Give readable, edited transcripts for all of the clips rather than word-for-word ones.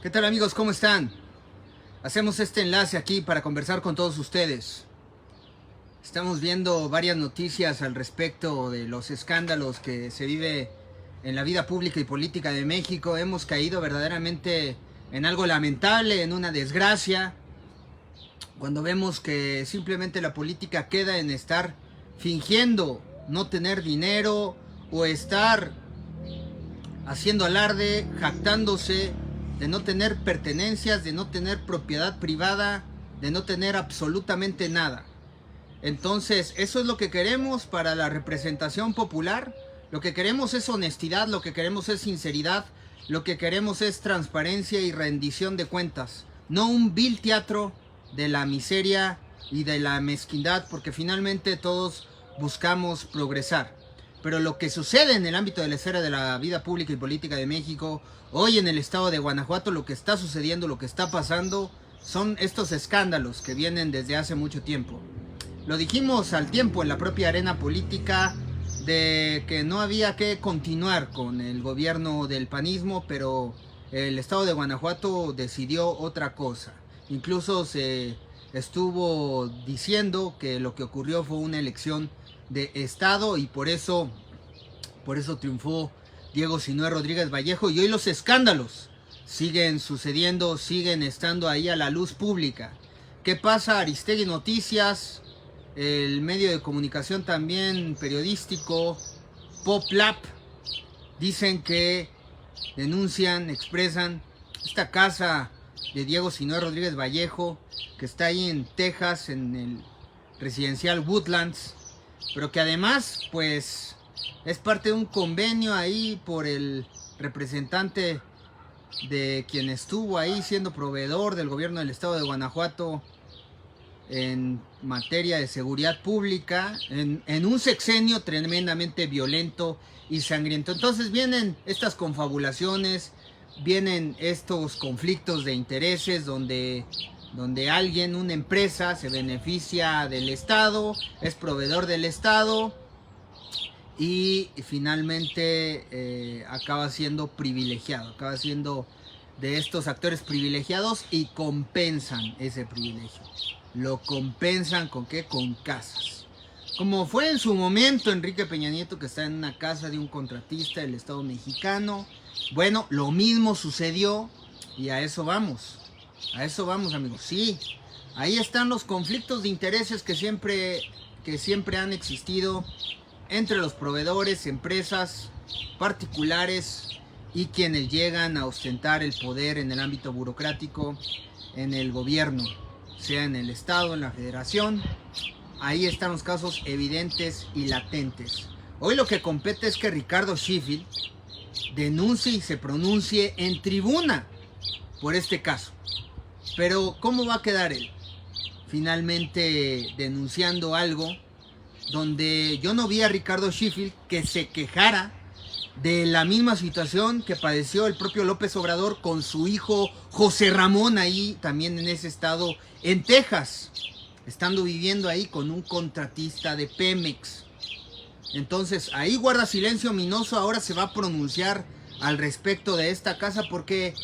¿Qué tal, amigos? ¿Cómo están? Hacemos este enlace aquí para conversar con todos ustedes. Estamos viendo varias noticias al respecto de los escándalos que se vive en la vida pública y política de México. Hemos caído verdaderamente en algo lamentable, en una desgracia, cuando vemos que simplemente la política queda en estar fingiendo no tener dinero o estar haciendo alarde, jactándose de no tener pertenencias, de no tener propiedad privada, de no tener absolutamente nada. Entonces, eso es lo que queremos para la representación popular. Lo que queremos es honestidad, lo que queremos es sinceridad, lo que queremos es transparencia y rendición de cuentas. No un vil teatro de la miseria y de la mezquindad, porque finalmente todos buscamos progresar. Pero lo que sucede en el ámbito de la esfera de la vida pública y política de México, hoy en el estado de Guanajuato, lo que está sucediendo, lo que está pasando, son estos escándalos que vienen desde hace mucho tiempo. Lo dijimos al tiempo en la propia arena política de que no había que continuar con el gobierno del panismo, pero el estado de Guanajuato decidió otra cosa. Incluso se estuvo diciendo que lo que ocurrió fue una elección de estado y por eso triunfó Diego Sinue Rodríguez Vallejo, y hoy los escándalos siguen sucediendo, siguen estando ahí a la luz pública. ¿Qué pasa? Aristegui Noticias, el medio de comunicación también periodístico PopLab, dicen que denuncian, expresan esta casa de Diego Sinue Rodríguez Vallejo, que está ahí en Texas, en el residencial Woodlands, pero que además pues es parte de un convenio ahí por el representante de quien estuvo ahí siendo proveedor del gobierno del estado de Guanajuato en materia de seguridad pública, en un sexenio tremendamente violento y sangriento. Entonces vienen estas confabulaciones, vienen estos conflictos de intereses donde alguien, una empresa, se beneficia del Estado, es proveedor del Estado y finalmente acaba siendo privilegiado, acaba siendo de estos actores privilegiados y compensan ese privilegio. Lo compensan ¿con qué? Con casas. Como fue en su momento Enrique Peña Nieto, que está en una casa de un contratista del Estado mexicano. Bueno, lo mismo sucedió y a eso vamos. A eso vamos, amigos. Sí, ahí están los conflictos de intereses que siempre han existido entre los proveedores, empresas particulares y quienes llegan a ostentar el poder en el ámbito burocrático, en el gobierno, sea en el Estado, en la Federación. Ahí están los casos evidentes y latentes. Hoy lo que compete es que Ricardo Sheffield denuncie y se pronuncie en tribuna por este caso. Pero ¿cómo va a quedar él? Finalmente denunciando algo donde yo no vi a Ricardo Sheffield que se quejara de la misma situación que padeció el propio López Obrador con su hijo José Ramón, ahí también en ese estado, en Texas, estando viviendo ahí con un contratista de Pemex. Entonces ahí guarda silencio ominoso, ahora se va a pronunciar al respecto de esta casa, porque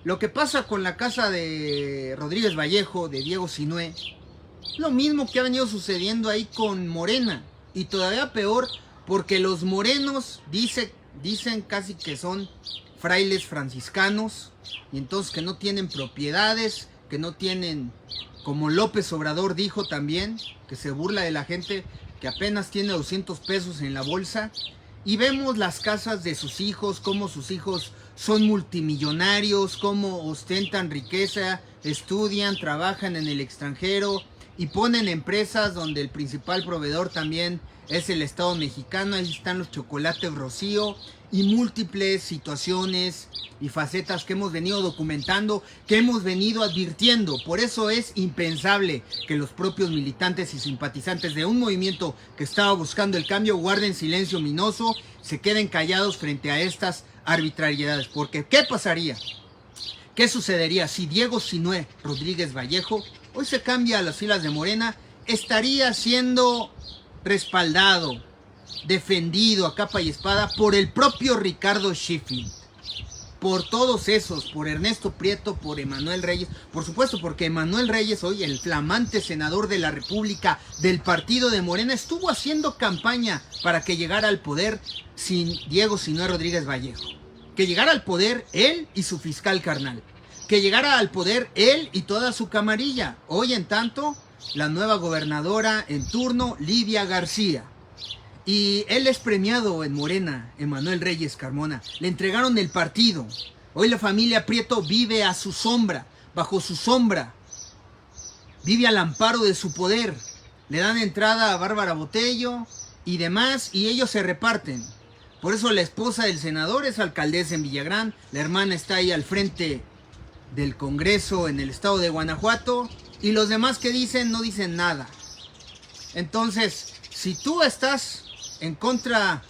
lo que pasa con la casa de Rodríguez Vallejo, de Diego Sinue, lo mismo que ha venido sucediendo ahí con Morena, y todavía peor, porque los morenos dicen casi que son frailes franciscanos, y entonces que no tienen propiedades, que no tienen, como López Obrador dijo también, que se burla de la gente, que apenas tiene 200 pesos en la bolsa. Y vemos las casas de sus hijos, cómo sus hijos son multimillonarios, cómo ostentan riqueza, estudian, trabajan en el extranjero y ponen empresas donde el principal proveedor también es el Estado mexicano. Ahí están los chocolates Rocío y múltiples situaciones y facetas que hemos venido documentando, que hemos venido advirtiendo. Por eso es impensable que los propios militantes y simpatizantes de un movimiento que estaba buscando el cambio guarden silencio ominoso, se queden callados frente a estas arbitrariedades. Porque ¿qué pasaría? ¿Qué sucedería si Diego Sinue Rodríguez Vallejo hoy se cambia a las filas de Morena? Estaría siendo respaldado, defendido a capa y espada por el propio Ricardo Sheffield, por todos esos, por Ernesto Prieto, por Emanuel Reyes, por supuesto, porque Emanuel Reyes, hoy el flamante senador de la República del partido de Morena, estuvo haciendo campaña para que llegara al poder sin Diego Sinue Rodríguez Vallejo. Que llegara al poder él y su fiscal carnal. Que llegara al poder él y toda su camarilla. Hoy, en tanto, la nueva gobernadora en turno, Livia García. Y él es premiado en Morena, Emanuel Reyes Carmona. Le entregaron el partido. Hoy la familia Prieto vive a su sombra, bajo su sombra. Vive al amparo de su poder. Le dan entrada a Bárbara Botello y demás, y ellos se reparten. Por eso la esposa del senador es alcaldesa en Villagrán. La hermana está ahí al frente del Congreso en el estado de Guanajuato. Y los demás que dicen, no dicen nada. Entonces, si tú estás en contra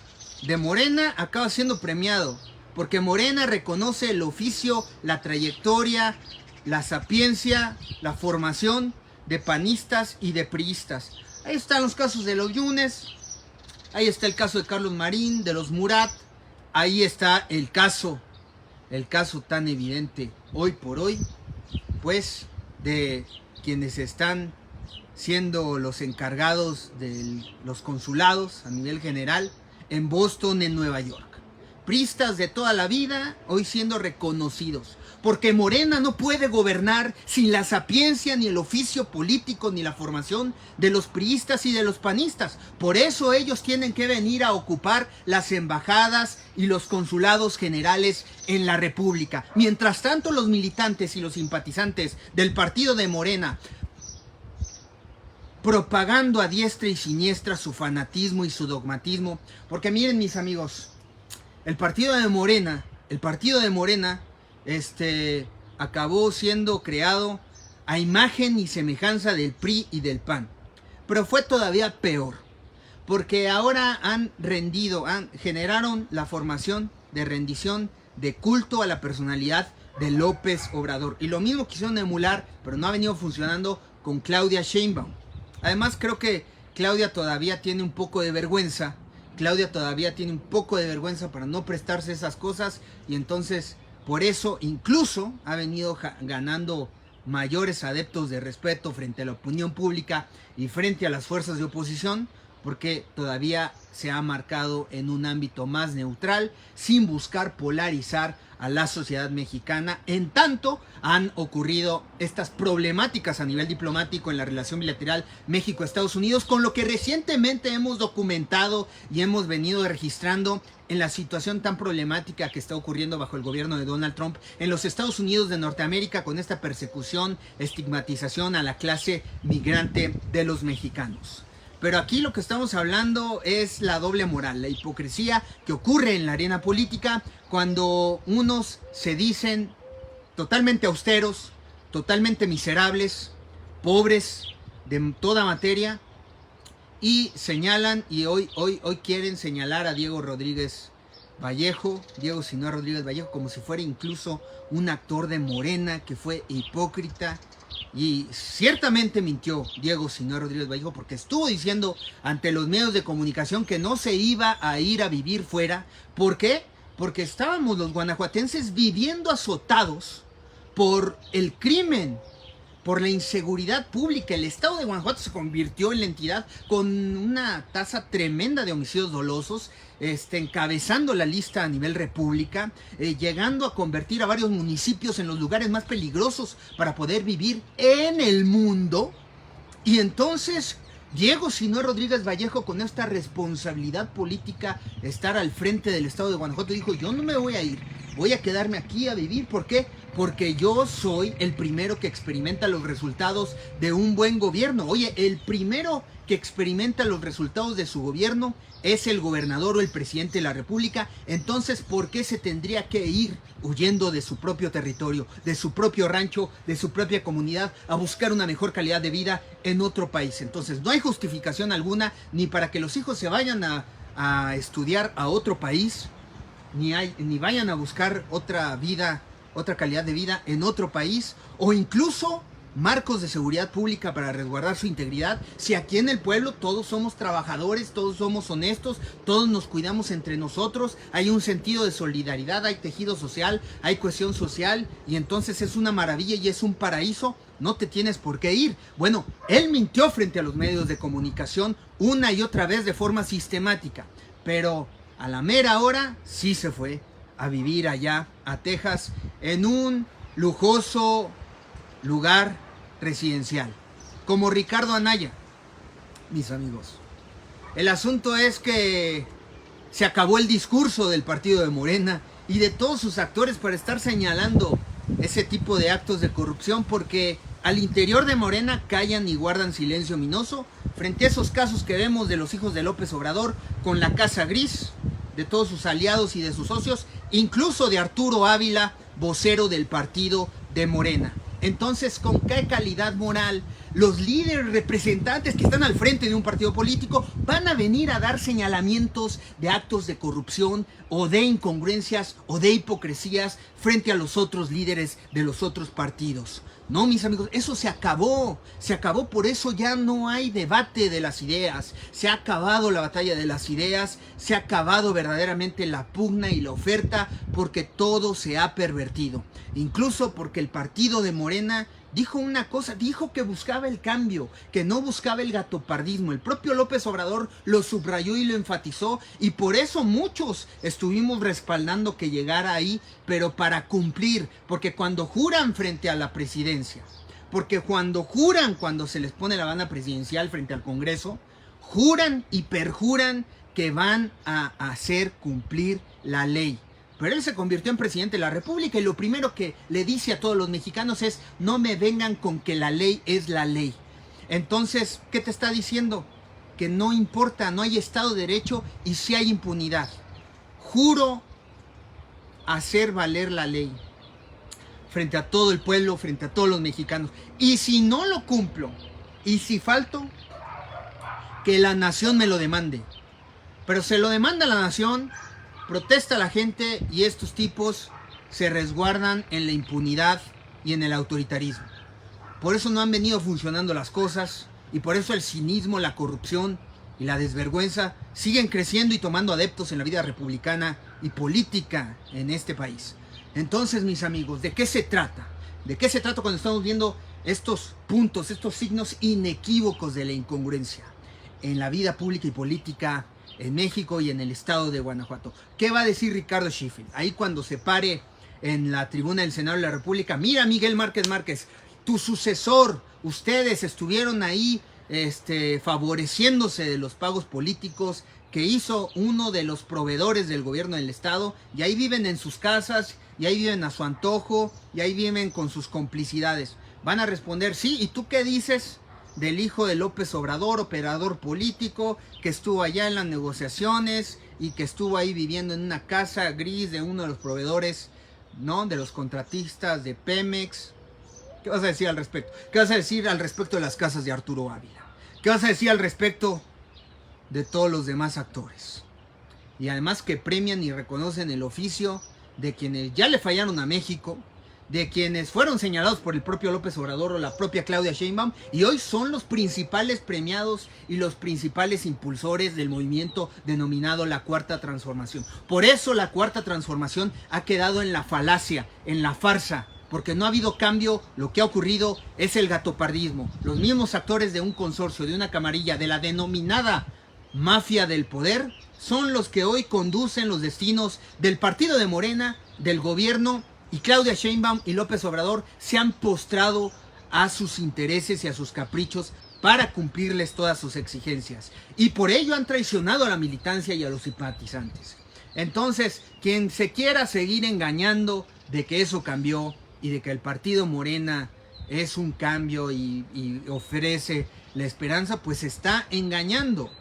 de Morena, acaba siendo premiado, porque Morena reconoce el oficio, la trayectoria, la sapiencia, la formación de panistas y de priistas. Ahí están los casos de los Yunes, ahí está el caso de Carlos Marín, de los Murat, ahí está el caso tan evidente hoy por hoy, pues, de quienes están siendo los encargados de los consulados a nivel general en Boston, en Nueva York. Priistas de toda la vida, hoy siendo reconocidos. Porque Morena no puede gobernar sin la sapiencia, ni el oficio político, ni la formación de los priistas y de los panistas. Por eso ellos tienen que venir a ocupar las embajadas y los consulados generales en la República. Mientras tanto, los militantes y los simpatizantes del partido de Morena, propagando a diestra y siniestra su fanatismo y su dogmatismo. Porque miren, mis amigos, el partido de Morena acabó siendo creado a imagen y semejanza del PRI y del PAN. Pero fue todavía peor, porque ahora generaron la formación de rendición de culto a la personalidad de López Obrador. Y lo mismo quisieron emular, pero no ha venido funcionando con Claudia Sheinbaum. Además, creo que Claudia todavía tiene un poco de vergüenza. Para no prestarse esas cosas. Y entonces, por eso, incluso ha venido ganando mayores adeptos de respeto frente a la opinión pública y frente a las fuerzas de oposición. Porque todavía se ha marcado en un ámbito más neutral, sin buscar polarizar a la sociedad mexicana. En tanto, han ocurrido estas problemáticas a nivel diplomático en la relación bilateral México-Estados Unidos, con lo que recientemente hemos documentado y hemos venido registrando en la situación tan problemática que está ocurriendo bajo el gobierno de Donald Trump en los Estados Unidos de Norteamérica, con esta persecución, estigmatización a la clase migrante de los mexicanos. Pero aquí lo que estamos hablando es la doble moral, la hipocresía que ocurre en la arena política cuando unos se dicen totalmente austeros, totalmente miserables, pobres de toda materia, y señalan, y hoy quieren señalar a Diego Sinue Rodríguez Vallejo, como si fuera incluso un actor de Morena que fue hipócrita. Y ciertamente mintió Diego Sinue Rodríguez Vallejo, porque estuvo diciendo ante los medios de comunicación que no se iba a ir a vivir fuera. ¿Por qué? Porque estábamos los guanajuatenses viviendo azotados por el crimen, por la inseguridad pública. El estado de Guanajuato se convirtió en la entidad con una tasa tremenda de homicidios dolosos, encabezando la lista a nivel república, llegando a convertir a varios municipios en los lugares más peligrosos para poder vivir en el mundo. Y entonces Diego Sinue Rodríguez Vallejo, con esta responsabilidad política, estar al frente del estado de Guanajuato, dijo: yo no me voy a ir, voy a quedarme aquí a vivir. ¿Por qué? Porque yo soy el primero que experimenta los resultados de un buen gobierno. Oye, el primero que experimenta los resultados de su gobierno es el gobernador o el presidente de la República. Entonces, ¿por qué se tendría que ir huyendo de su propio territorio, de su propio rancho, de su propia comunidad, a buscar una mejor calidad de vida en otro país? Entonces, no hay justificación alguna ni para que los hijos se vayan a estudiar a otro país, ni vayan a buscar otra vida, otra calidad de vida en otro país, o incluso marcos de seguridad pública para resguardar su integridad, si aquí en el pueblo todos somos trabajadores, todos somos honestos, todos nos cuidamos entre nosotros, hay un sentido de solidaridad, hay tejido social, hay cohesión social, y entonces es una maravilla y es un paraíso, no te tienes por qué ir. Bueno, él mintió frente a los medios de comunicación una y otra vez de forma sistemática, pero a la mera hora sí se fue a vivir allá a Texas en un lujoso lugar residencial, como Ricardo Anaya. Mis amigos, el asunto es que se acabó el discurso del partido de Morena y de todos sus actores para estar señalando ese tipo de actos de corrupción, porque al interior de Morena callan y guardan silencio ominoso frente a esos casos que vemos de los hijos de López Obrador con la Casa Gris, de todos sus aliados y de sus socios, incluso de Arturo Ávila, vocero del partido de Morena. Entonces, ¿con qué calidad moral los líderes representantes que están al frente de un partido político van a venir a dar señalamientos de actos de corrupción o de incongruencias o de hipocresías frente a los otros líderes de los otros partidos? No, mis amigos, eso se acabó, por eso ya no hay debate de las ideas, se ha acabado la batalla de las ideas, se ha acabado verdaderamente la pugna y la oferta, porque todo se ha pervertido, incluso porque el partido de Morena dijo una cosa, dijo que buscaba el cambio, que no buscaba el gatopardismo. El propio López Obrador lo subrayó y lo enfatizó, y por eso muchos estuvimos respaldando que llegara ahí, pero para cumplir, porque cuando juran frente a la presidencia, porque cuando se les pone la banda presidencial frente al Congreso, juran y perjuran que van a hacer cumplir la ley. Pero él se convirtió en presidente de la República y lo primero que le dice a todos los mexicanos es: no me vengan con que la ley es la ley. Entonces, ¿qué te está diciendo? Que no importa, no hay Estado de Derecho y sí hay impunidad. Juro hacer valer la ley frente a todo el pueblo, frente a todos los mexicanos. Y si no lo cumplo, y si falto, que la nación me lo demande. Pero se lo demanda la nación, protesta la gente y estos tipos se resguardan en la impunidad y en el autoritarismo. Por eso no han venido funcionando las cosas y por eso el cinismo, la corrupción y la desvergüenza siguen creciendo y tomando adeptos en la vida republicana y política en este país. Entonces, mis amigos, ¿de qué se trata? ¿De qué se trata cuando estamos viendo estos puntos, estos signos inequívocos de la incongruencia en la vida pública y política en México y en el estado de Guanajuato? ¿Qué va a decir Ricardo Sheffield? Ahí cuando se pare en la tribuna del Senado de la República: mira, Miguel Márquez Márquez, tu sucesor, ustedes estuvieron ahí favoreciéndose de los pagos políticos que hizo uno de los proveedores del gobierno del estado, y ahí viven en sus casas, y ahí viven a su antojo, y ahí viven con sus complicidades. Van a responder: sí. ¿Y tú qué dices del hijo de López Obrador, operador político, que estuvo allá en las negociaciones y que estuvo ahí viviendo en una casa gris de uno de los proveedores, ¿no?, de los contratistas de Pemex? ¿Qué vas a decir al respecto? ¿Qué vas a decir al respecto de las casas de Arturo Ávila? ¿Qué vas a decir al respecto de todos los demás actores? Y además que premian y reconocen el oficio de quienes ya le fallaron a México, de quienes fueron señalados por el propio López Obrador o la propia Claudia Sheinbaum, y hoy son los principales premiados y los principales impulsores del movimiento denominado la Cuarta Transformación. Por eso la Cuarta Transformación ha quedado en la falacia, en la farsa, porque no ha habido cambio. Lo que ha ocurrido es el gatopardismo. Los mismos actores de un consorcio, de una camarilla, de la denominada mafia del poder, son los que hoy conducen los destinos del partido de Morena, del gobierno, y Claudia Sheinbaum y López Obrador se han postrado a sus intereses y a sus caprichos para cumplirles todas sus exigencias. Y por ello han traicionado a la militancia y a los simpatizantes. Entonces, quien se quiera seguir engañando de que eso cambió y de que el partido Morena es un cambio y ofrece la esperanza, pues está engañando.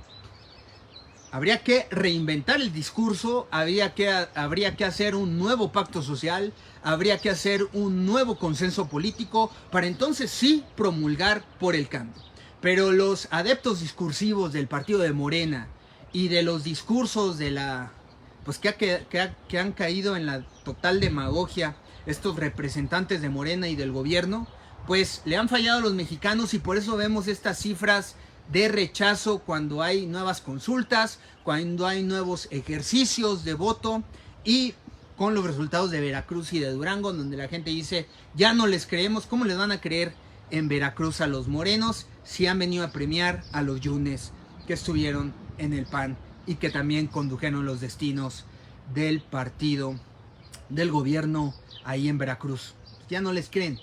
Habría que reinventar el discurso, habría que hacer un nuevo pacto social, habría que hacer un nuevo consenso político para entonces sí promulgar por el cambio. Pero los adeptos discursivos del partido de Morena y de los discursos de que han caído en la total demagogia, estos representantes de Morena y del gobierno, pues le han fallado a los mexicanos y por eso vemos estas cifras de rechazo cuando hay nuevas consultas, cuando hay nuevos ejercicios de voto y con los resultados de Veracruz y de Durango, donde la gente dice, ya no les creemos. ¿Cómo les van a creer en Veracruz a los morenos si han venido a premiar a los yunes que estuvieron en el PAN y que también condujeron los destinos del partido, del gobierno ahí en Veracruz? Ya no les creen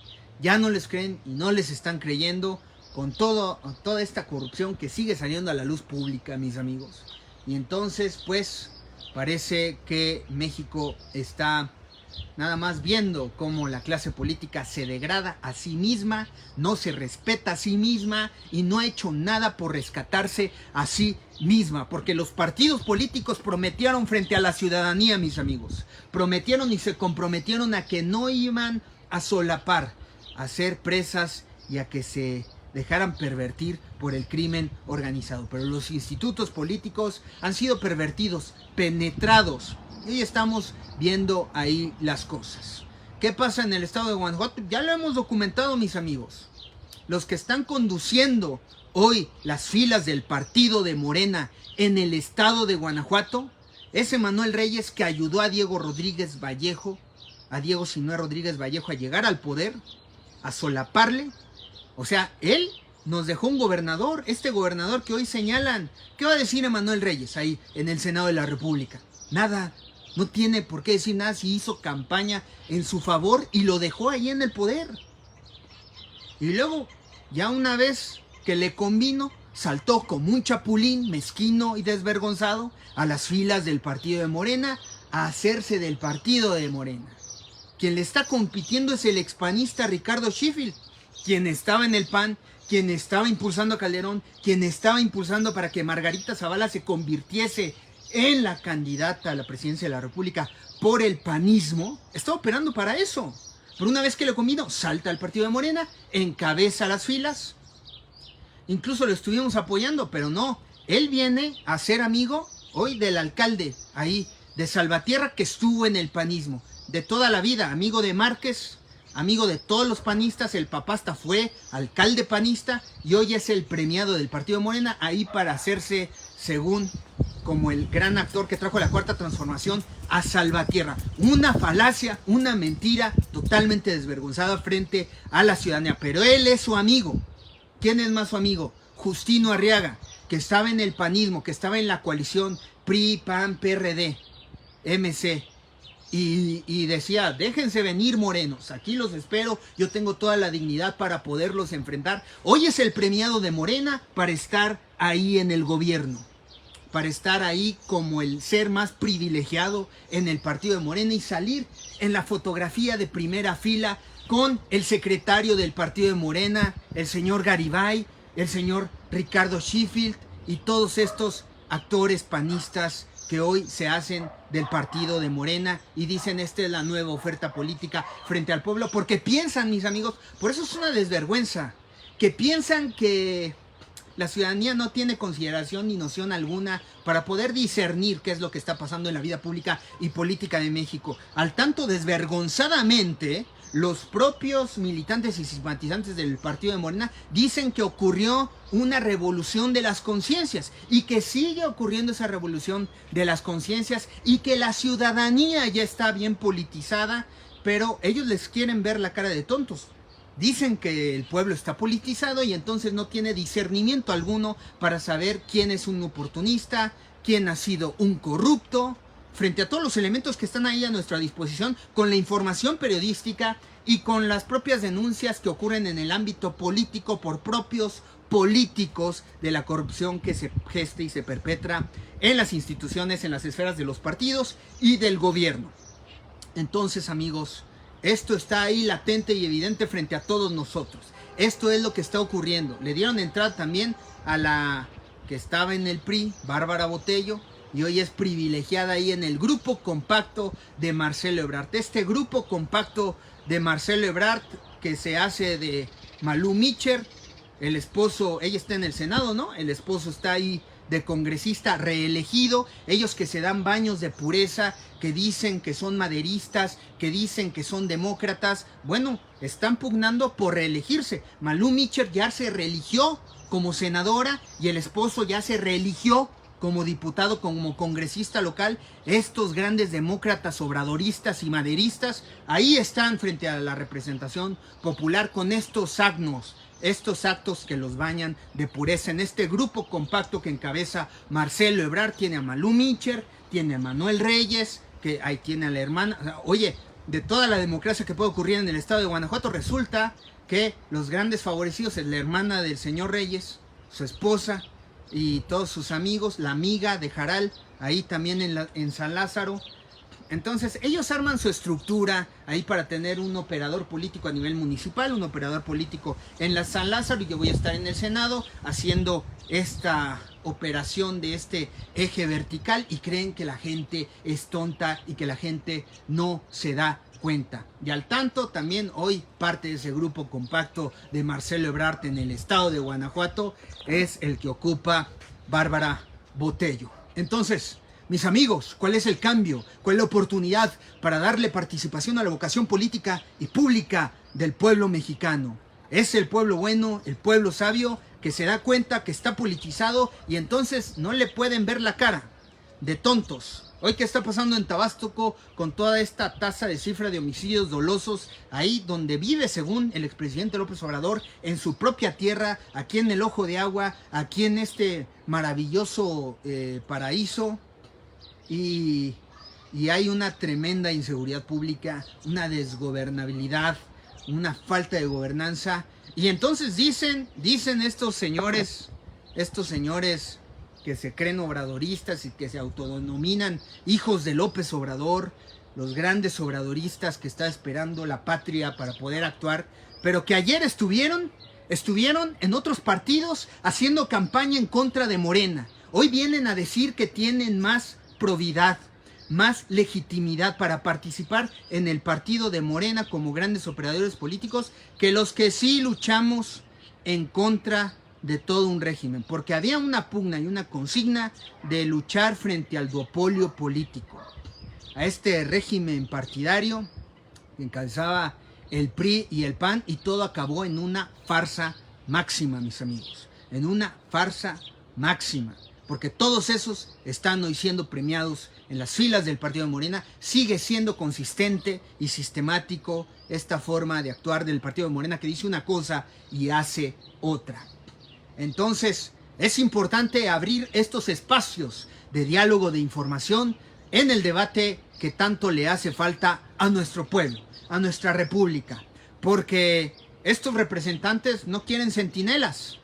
y no les están creyendo con toda esta corrupción que sigue saliendo a la luz pública, mis amigos. Y entonces, pues, parece que México está nada más viendo cómo la clase política se degrada a sí misma, no se respeta a sí misma y no ha hecho nada por rescatarse a sí misma, porque los partidos políticos prometieron frente a la ciudadanía, mis amigos, prometieron y se comprometieron a que no iban a solapar, a ser presas y a que se dejaran pervertir por el crimen organizado. Pero los institutos políticos han sido pervertidos, penetrados. Y hoy estamos viendo ahí las cosas. ¿Qué pasa en el estado de Guanajuato? Ya lo hemos documentado, mis amigos. Los que están conduciendo hoy las filas del partido de Morena en el estado de Guanajuato es Emanuel Reyes, que ayudó a Diego Rodríguez Vallejo, a Diego Sinue Rodríguez Vallejo, a llegar al poder, a solaparle. O sea, él nos dejó un gobernador, este gobernador que hoy señalan. ¿Qué va a decir Emanuel Reyes ahí en el Senado de la República? Nada, no tiene por qué decir nada si hizo campaña en su favor y lo dejó ahí en el poder. Y luego, ya una vez que le convino, saltó como un chapulín mezquino y desvergonzado a las filas del partido de Morena, a hacerse del partido de Morena. Quien le está compitiendo es el expanista Ricardo Sheffield, quien estaba en el PAN, quien estaba impulsando a Calderón, quien estaba impulsando para que Margarita Zavala se convirtiese en la candidata a la presidencia de la República por el panismo. Está operando para eso. Pero una vez que le convino, salta al partido de Morena, encabeza las filas. Incluso lo estuvimos apoyando, pero no. Él viene a ser amigo hoy del alcalde ahí de Salvatierra, que estuvo en el panismo de toda la vida, amigo de Márquez, amigo de todos los panistas. El papá hasta fue alcalde panista y hoy es el premiado del partido de Morena ahí para hacerse, según, como el gran actor que trajo la cuarta transformación a Salvatierra. Una falacia, una mentira totalmente desvergonzada frente a la ciudadanía. Pero él es su amigo. ¿Quién es más su amigo? Justino Arriaga, que estaba en el panismo, que estaba en la coalición PRI, PAN, PRD, MC. Y decía, déjense venir morenos, aquí los espero, yo tengo toda la dignidad para poderlos enfrentar. Hoy es el premiado de Morena para estar ahí en el gobierno, para estar ahí como el ser más privilegiado en el partido de Morena y salir en la fotografía de primera fila con el secretario del partido de Morena, el señor Garibay, el señor Ricardo Sheffield y todos estos actores panistas que hoy se hacen del partido de Morena y dicen esta es la nueva oferta política frente al pueblo, porque piensan, mis amigos, por eso es una desvergüenza, que piensan que la ciudadanía no tiene consideración ni noción alguna para poder discernir qué es lo que está pasando en la vida pública y política de México. Al tanto, desvergonzadamente, los propios militantes y simpatizantes del partido de Morena dicen que ocurrió una revolución de las conciencias y que sigue ocurriendo esa revolución de las conciencias y que la ciudadanía ya está bien politizada, pero ellos les quieren ver la cara de tontos. Dicen que el pueblo está politizado y entonces no tiene discernimiento alguno para saber quién es un oportunista, quién ha sido un corrupto, frente a todos los elementos que están ahí a nuestra disposición, con la información periodística y con las propias denuncias que ocurren en el ámbito político por propios políticos de la corrupción que se gesta y se perpetra en las instituciones, en las esferas de los partidos y del gobierno. Entonces, amigos, esto está ahí latente y evidente frente a todos nosotros. Esto es lo que está ocurriendo. Le dieron entrada también a la que estaba en el PRI, Bárbara Botello, y hoy es privilegiada ahí en el grupo compacto de Marcelo Ebrard. Este grupo compacto de Marcelo Ebrard que se hace de Malú Micher, el esposo, ella está en el Senado, ¿no? El esposo está ahí de congresista reelegido, ellos que se dan baños de pureza, que dicen que son maderistas, que dicen que son demócratas, bueno, están pugnando por reelegirse. Malú Mitchell ya se reeligió como senadora y el esposo ya se reeligió como diputado, como congresista local. Estos grandes demócratas obradoristas y maderistas ahí están frente a la representación popular con estos actos que los bañan de pureza. En este grupo compacto que encabeza Marcelo Ebrard tiene a Malú Mitchell, tiene a Manuel Reyes, que ahí tiene a la hermana. O sea, oye, de toda la democracia que puede ocurrir en el estado de Guanajuato, resulta que los grandes favorecidos es la hermana del señor Reyes, su esposa y todos sus amigos, la amiga de Jaral, ahí también en San Lázaro. Entonces ellos arman su estructura ahí para tener un operador político a nivel municipal, un operador político en la San Lázaro, y yo voy a estar en el Senado haciendo esta operación de este eje vertical, y creen que la gente es tonta y que la gente no se da cuenta. Y al tanto también hoy parte de ese grupo compacto de Marcelo Ebrard en el estado de Guanajuato es el que ocupa Bárbara Botello. Entonces, mis amigos, ¿cuál es el cambio? ¿Cuál es la oportunidad para darle participación a la vocación política y pública del pueblo mexicano? Es el pueblo bueno, el pueblo sabio, que se da cuenta que está politizado y entonces no le pueden ver la cara de tontos. Hoy, ¿qué está pasando en Tabasco con toda esta tasa de cifra de homicidios dolosos? Ahí donde vive, según el expresidente López Obrador, en su propia tierra, aquí en el Ojo de Agua, aquí en este maravilloso paraíso. Y hay una tremenda inseguridad pública, una desgobernabilidad, una falta de gobernanza. Y entonces dicen estos señores que se creen obradoristas y que se autodenominan hijos de López Obrador, los grandes obradoristas que está esperando la patria para poder actuar, pero que ayer estuvieron en otros partidos haciendo campaña en contra de Morena. Hoy vienen a decir que tienen más probidad, más legitimidad para participar en el partido de Morena como grandes operadores políticos que los que sí luchamos en contra de todo un régimen, porque había una pugna y una consigna de luchar frente al duopolio político, a este régimen partidario que encabezaba el PRI y el PAN, y todo acabó en una farsa máxima, mis amigos, en una farsa máxima, porque todos esos están hoy siendo premiados en las filas del partido de Morena. Sigue siendo consistente y sistemático esta forma de actuar del partido de Morena, que dice una cosa y hace otra. Entonces, es importante abrir estos espacios de diálogo, de información, en el debate que tanto le hace falta a nuestro pueblo, a nuestra república, porque estos representantes no quieren centinelas,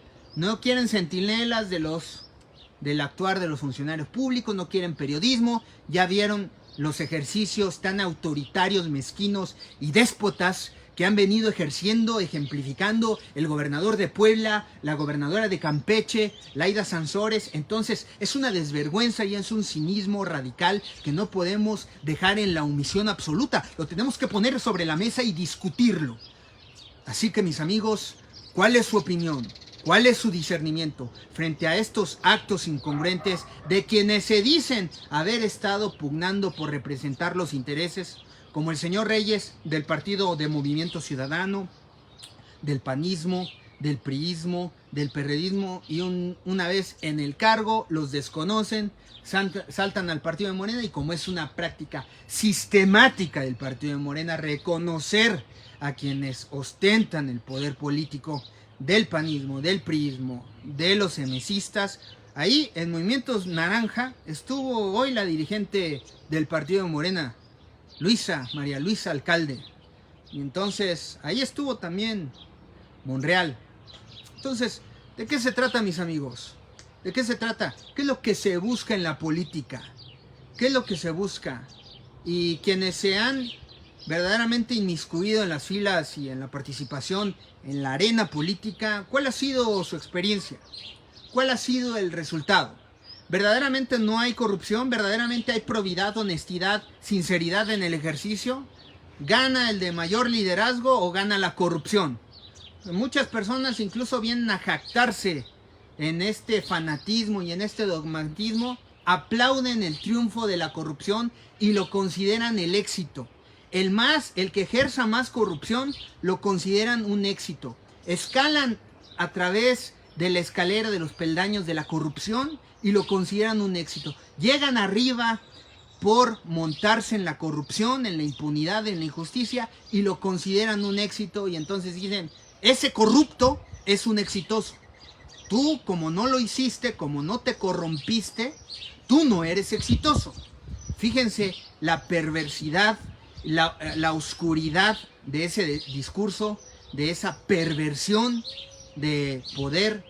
del actuar de los funcionarios públicos, no quieren periodismo. Ya vieron los ejercicios tan autoritarios, mezquinos y déspotas que han venido ejemplificando el gobernador de Puebla, la gobernadora de Campeche, Laida Sansores. Entonces es una desvergüenza y es un cinismo radical que no podemos dejar en la omisión absoluta. Lo tenemos que poner sobre la mesa y discutirlo. Así que, mis amigos, ¿cuál es su opinión? ¿Cuál es su discernimiento frente a estos actos incongruentes de quienes se dicen haber estado pugnando por representar los intereses, como el señor Reyes del partido de Movimiento Ciudadano, del panismo, del priismo, del perredismo, y una vez en el cargo los desconocen, saltan al partido de Morena, y como es una práctica sistemática del partido de Morena reconocer a quienes ostentan el poder político, del panismo, del priismo, de los emesistas, ahí en Movimientos Naranja estuvo hoy la dirigente del partido de Morena, María Luisa Alcalde, y entonces ahí estuvo también Monreal. Entonces, ¿de qué se trata, mis amigos? ¿De qué se trata? ¿Qué es lo que se busca en la política? ¿Qué es lo que se busca? Y quienes se han verdaderamente inmiscuido en las filas y en la participación en la arena política, ¿cuál ha sido su experiencia? ¿Cuál ha sido el resultado? ¿Verdaderamente no hay corrupción? ¿Verdaderamente hay probidad, honestidad, sinceridad en el ejercicio? ¿Gana el de mayor liderazgo o gana la corrupción? Muchas personas incluso vienen a jactarse en este fanatismo y en este dogmatismo, aplauden el triunfo de la corrupción y lo consideran el éxito. El que ejerza más corrupción, lo consideran un éxito. Escalan a través de la escalera de los peldaños de la corrupción y lo consideran un éxito. Llegan arriba por montarse en la corrupción, en la impunidad, en la injusticia, y lo consideran un éxito, y entonces dicen, ese corrupto es un exitoso. Tú, como no lo hiciste, como no te corrompiste, tú no eres exitoso. Fíjense la perversidad, la oscuridad de ese discurso, de esa perversión de poder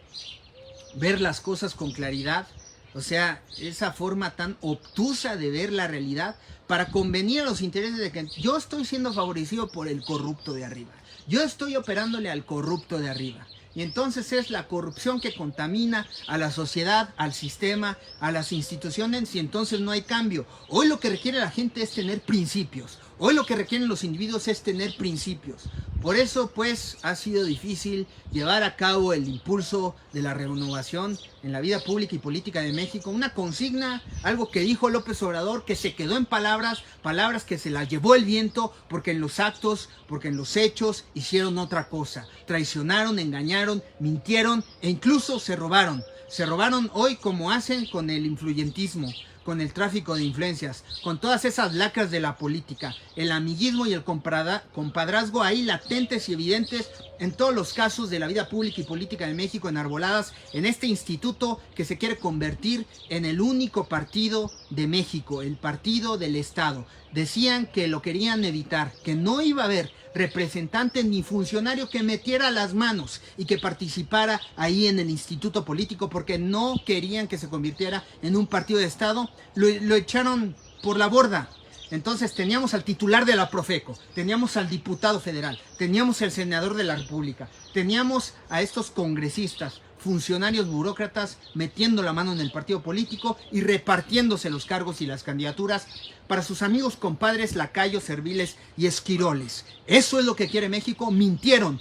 ver las cosas con claridad. O sea, esa forma tan obtusa de ver la realidad para convenir a los intereses de que yo estoy siendo favorecido por el corrupto de arriba. Yo estoy operándole al corrupto de arriba. Y entonces es la corrupción que contamina a la sociedad, al sistema, a las instituciones, y entonces no hay cambio. Hoy lo que requiere la gente es tener principios. Hoy lo que requieren los individuos es tener principios. Por eso, pues, ha sido difícil llevar a cabo el impulso de la renovación en la vida pública y política de México. Una consigna, algo que dijo López Obrador, que se quedó en palabras, palabras que se las llevó el viento, porque en los actos, porque en los hechos hicieron otra cosa. Traicionaron, engañaron, mintieron e incluso se robaron. Se robaron hoy como hacen con el influyentismo, con el tráfico de influencias, con todas esas lacras de la política, el amiguismo y el compadrazgo ahí latentes y evidentes en todos los casos de la vida pública y política de México, enarboladas en este instituto que se quiere convertir en el único partido de México, el partido del Estado. Decían que lo querían evitar, que no iba a haber representante ni funcionario que metiera las manos y que participara ahí en el instituto político, porque no querían que se convirtiera en un partido de Estado. Lo echaron por la borda. Entonces teníamos al titular de la Profeco, teníamos al diputado federal, teníamos al senador de la República, teníamos a estos congresistas, funcionarios burócratas metiendo la mano en el partido político y repartiéndose los cargos y las candidaturas para sus amigos, compadres, lacayos, serviles y esquiroles. Eso es lo que quiere México. Mintieron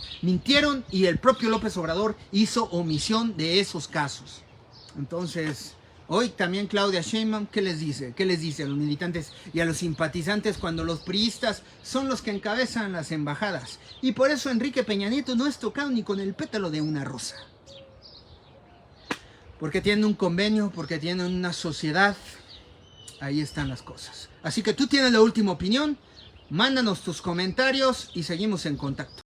y el propio López Obrador hizo omisión de esos casos. Entonces, hoy también Claudia Sheinbaum, ¿qué les dice? ¿Qué les dice a los militantes y a los simpatizantes cuando los priistas son los que encabezan las embajadas? Y por eso Enrique Peña Nieto no es tocado ni con el pétalo de una rosa. Porque tienen un convenio, porque tienen una sociedad. Ahí están las cosas. Así que tú tienes la última opinión. Mándanos tus comentarios y seguimos en contacto.